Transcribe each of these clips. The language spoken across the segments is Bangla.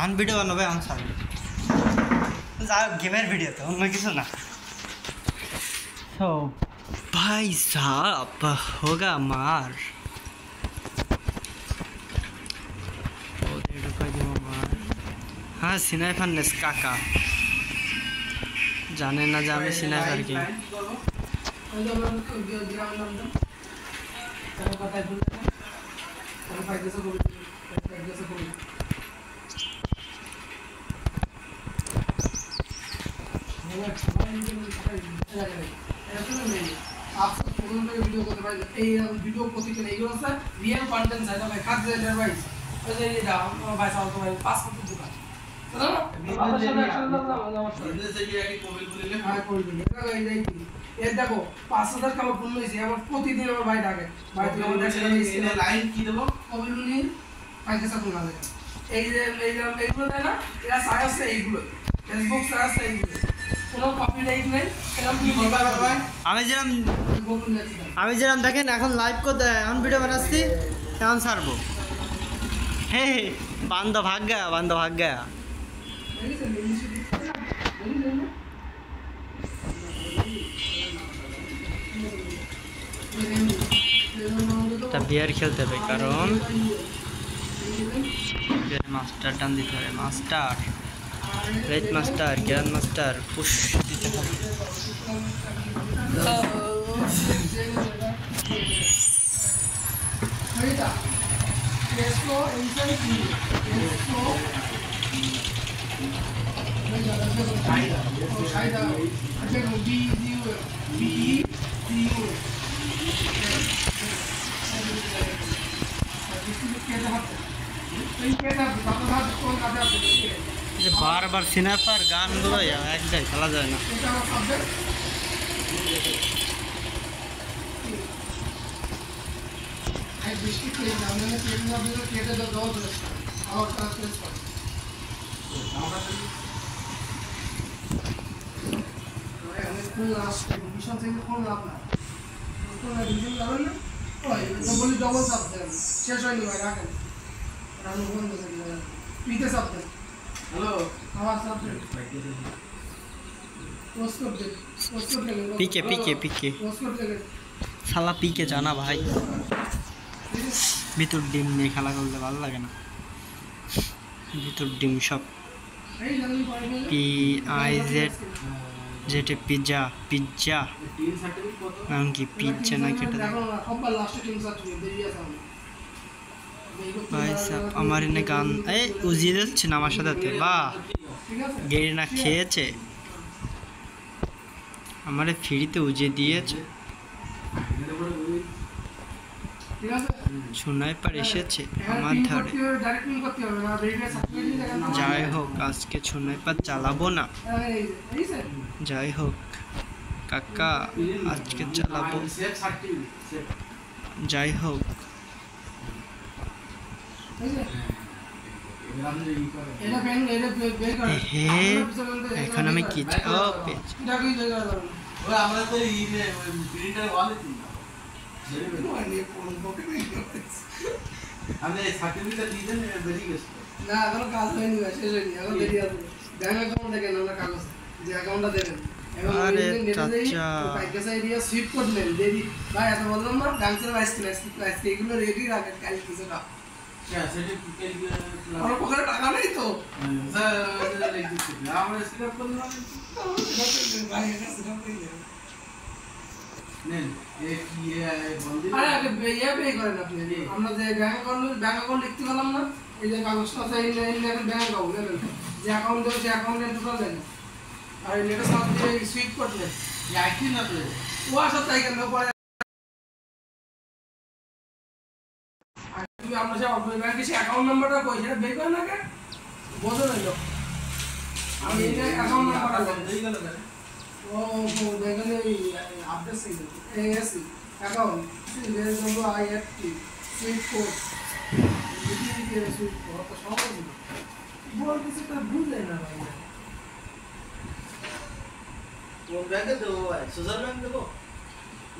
গান ভিডিও বানাবে আমি ছাড়ব যা गेमेर ভিডিও তো অন্য কিছু না तो भाई साहब होगा मार हाँ स्नाइपर ने काका जाने ना जाने स्नाइपर की वीडियो करते भाई ए वीडियो कोती के एगो से रियल कंटेंट है भाई खाद दे भाई तो ये दा भाई साहब तो भाई पासपोर्ट दुकान चलो बाबा साहब एक्शन इधर से ये आगे मोबाइल बोले हां कोई नहीं এটা গাই যাই এ দেখো 5000 কামা পূর্ণ হইছে আমার প্রতিদিন আমার ভাই ডাকে ভাই তুই আমাদের সাথে লাইন কি দেব মোবাইল নিয়ে আগে সাথে না লাগে এই যে এইগুলো দেয় না এরা সাইজ আছে এইগুলো ফেসবুক সাইজ আছে এইগুলো কোনো কপিরাইট নাই এরকম কি বলবা ভাই আমি যেরকম দেখেন এখন লাইভ করতে এখন ভিডিও বানাচ্ছি এখন ছাড়বো হে বান্ধ ভাগ গয়া তা বিয়ার খেলতে হবে কারণ মাস্টার টান দিতে হবে master red master grand master push দিতে হবে बार स्नाइपर गान गुलो एक जाए खेला जाए ना हेलो पीके साला पीके जाना भाई ভিতর ডিম নিয়ে খেলা করতে ভালো লাগে না ভিতর ডিম সব PIZ পিজ্জা নাম কি পিজ্জা না কেটে ভাই সাহেব আমার এনে গান এই উজিয়ে যাচ্ছে না আমার সাথে বাহ গেড়ে না খেয়েছে আমারে ফ্রিতে উজিয়ে দিয়েছে স্নাইপার এসেছে আমার ধারে যাই হোক আজকে স্নাইপার চালাবো না যাই হোক কাকা আজকে চালাবো যাই হোক এখন আমি কি টাকা নেই তো আমরা যে ব্যাংক অ্যাকাউন্ট লিখতে পারলাম না এই যে কাগজটা ব্যাংক অ্যাকাউন্ট যে অ্যাকাউন্ট দেবো সে অ্যাকাউন্টে ঢুকা যায় না আর নেটের সাথে সুইপ করলে একই না তো ও আসা তাই কেন পরে আমরা সে ব্যাংকের সে অ্যাকাউন্ট নাম্বারটা কই সেটা বের করে না কে বোঝো না লোক আমি এটা অ্যাকাউন্ট নাম্বারটা দিয়ে গেল ও দেখলে আপডেট সেই AC account serial number IFT sweep code দিদি সুইপ কোড তো সহজ বল কিছু তো বুঝলে না ভাই কোন ব্যাংকে দেবো ভাই সোশ্যাল ব্যাংক দেবো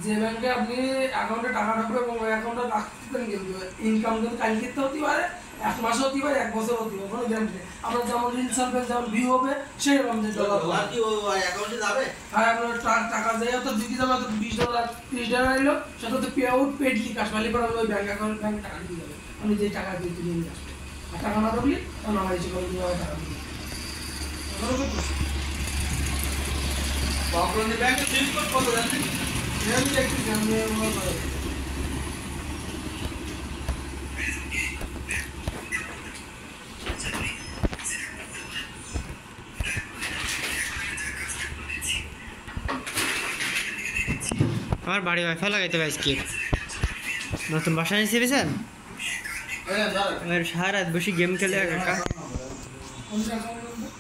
যে ব্যাংকে আপনি অ্যাকাউন্টে টাকা রাখবেন এবং অ্যাকাউন্টে রাখতে পারেন কিন্তু ইনকাম যদি কালকে হতে পারে 1 মাসে হতে পারে, 1 বছর হতে পারে, কোনো গ্যারান্টি নেই। আপনার যেমন রিল সার্ভে যেমন ভিউ হবে সেই রকম যে ডলার কি ওই অ্যাকাউন্টে যাবে? আর আপনার টাকা যায় তো দিতে যাবে তো $20 $30 এলো, সেটা তো পে আউট পেডলি কাজ পালি পরে ওই ব্যাংক অ্যাকাউন্ট ব্যাংক টাকা দিয়ে যাবে, আপনি যে টাকা দিয়ে নিয়ে আসবেন। আর টাকা না থাকলে তখন আমার ইচ্ছে করে দিয়ে টাকা দিয়ে অগ্রণী ব্যাংকে সিল কোড কত জানেন? আমি একটু জানলে আমার ভালো হবে। আমার বাড়ি ওয়াইফাই লাগাইতে হবে আজকে, নতুন বাসা নিয়ে পেয়েছেন? হ্যাঁ দাঁড়া। আমার সারা রাত বসে গেম খেলে কাকা। কোনটা অ্যাকাউন্ট নাম্বার?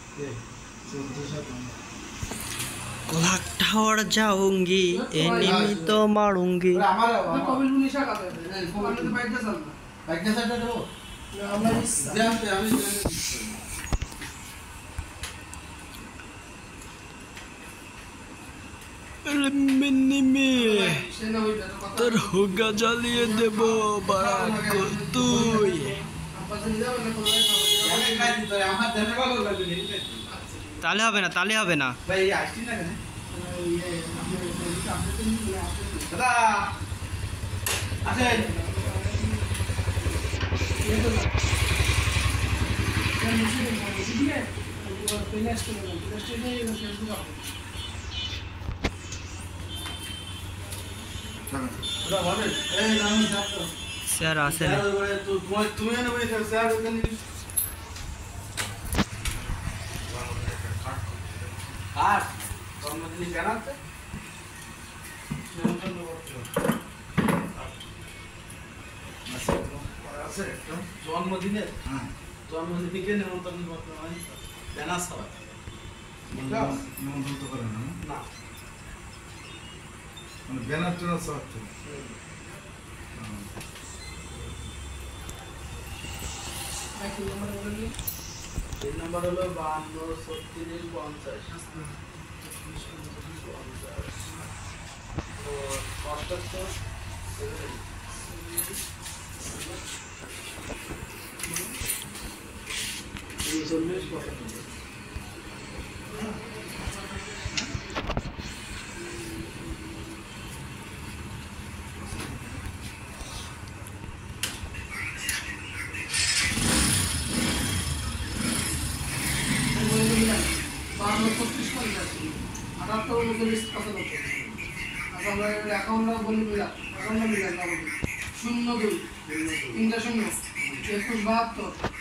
क्लॉक टावर जाऊंगी एनिमी तो मारूंगी। আমার আপনি কবিল মুনিশা কাছে আপনি তো বাইরে যান না ব্যাংকে সেটা দেবো। আমরা ইচ্ছা জানতে আমি मिनिमी সে না ওইটা তো কথা তোর হুগা জ্বালিয়ে দেব বারাক তুই। আপনাদের যাবেন না কোথায় আমি খাই দিতে আমার দেনে ভালো লাগবে নি। তালে হবে না, তালে হবে না। ভাই আসছি না কেন? খাবেন দাদা আসেন। দাদা বলেন এই আমি যাচ্ছি। স্যার আসেন। স্যার বলে তুমি এনে বলে স্যার ওখানে আর জন্মদিনে জানাতে জন্মদিনে জন্মদিনে নেমন্তন্ন করতে হয় ব্যানার সবাই নিমন্ত্রণ তো করে না না মানে ব্যানার টেনার সব তো তিন নম্বর হলো 52 36 50 75 শূন্য 2 3টা 0 21 72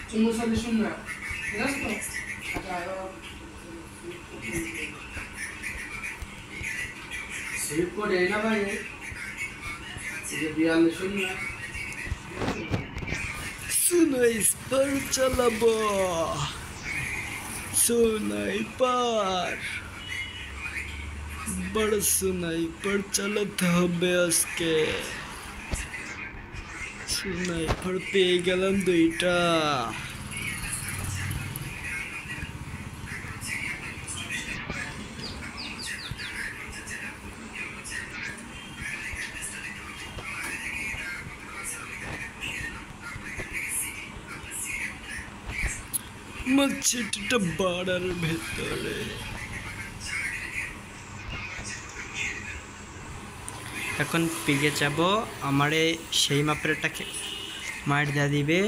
44 0 ঠিক আছে তো? আচ্ছা এবার সেভ করে এই না ভাই এই যে 42 শূন্য स्नाइपर চালাবো, স্নাইপার বড় স্নাইপার চালাতে হবে আজকে। স্নাইপার পেয়ে গেলাম 2টা। মসজিদটা বাড়ার ভেতরে। এখন পিকে যাব, আমারে সেই মাপেরটাকে মার দেওয়া দিবে।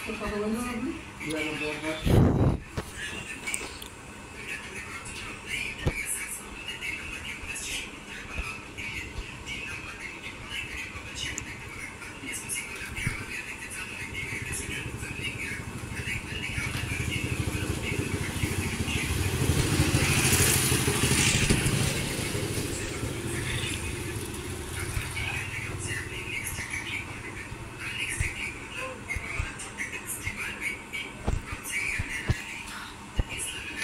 কত বললেন আপনি?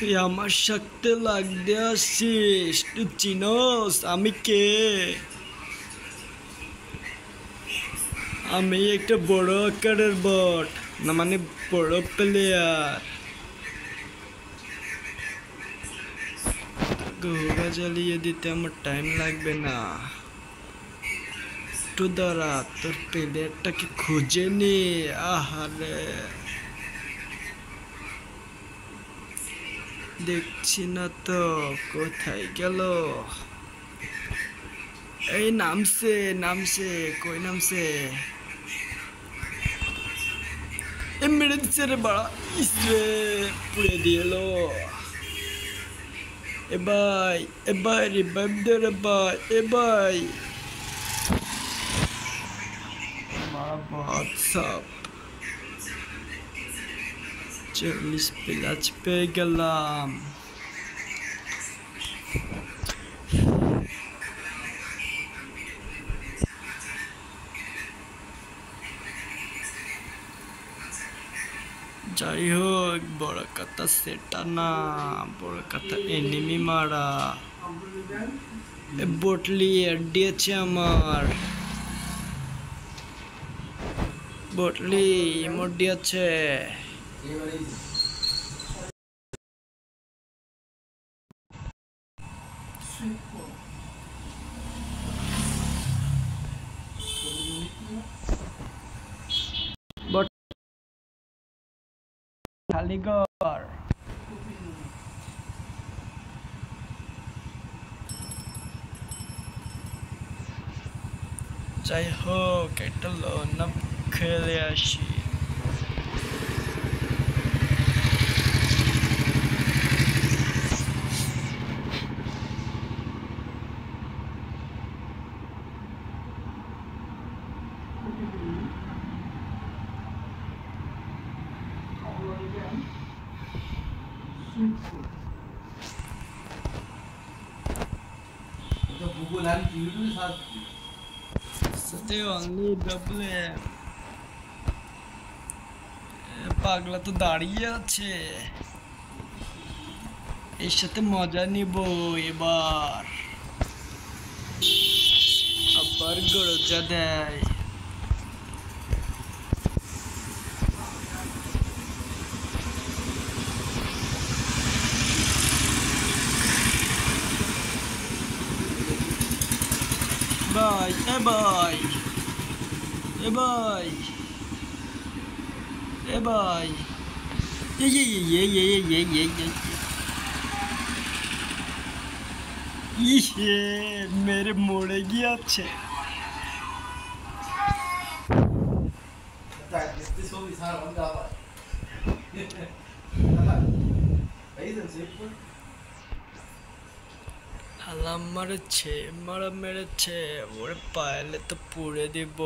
তুই আমার সাথে লাগতে আসছিস, তুই চিনস আমি কে? আমি একটা বড় আকারের বট, না মানে বড় প্লেয়ার। ঘোড়া জ্বালিয়ে দিতে আমার টাইম লাগবে না। একটু দাঁড়া, তোর প্লেয়ারটাকে খুঁজে নি। আহারে, দেখছি না তো, কোথায় গেল? এই নামছে নামছে, কই নামছে? এ মেরে দিচ্ছে রে বাড়া, ইসরে পুড়ে দিয়েলো। এ ভাই, এ ভাই রিভাইভ দে রে ভাই, এ ভাই হোয়াটসঅ্যাপ 40 প্লাস পেয়ে গেলাম। যাই হোক, বড় কথা সেটা না, বড় কথা এনিমি মারা। এ বটলি এড দিয়েছে আমার, বটলি ইমোট দিয়েছে। খালি ঘর। যাই হোক, একটা লোন খেলে আসি। Google and YouTube search. সাথে অনলি ডাবল পাগলা তো দাঁড়িয়ে আছে, এর সাথে মজা নিব এবার। আবার গরজা দেয়। ভাই, এ ভাই, এ ভাই, এ ভাই, ইয়ে মেরে মরে গিয়েছে। Este show is hard on the other. Halam মারেছে, মারা মেরেছে, ওরে পাইলে তো পুড়ে দিব।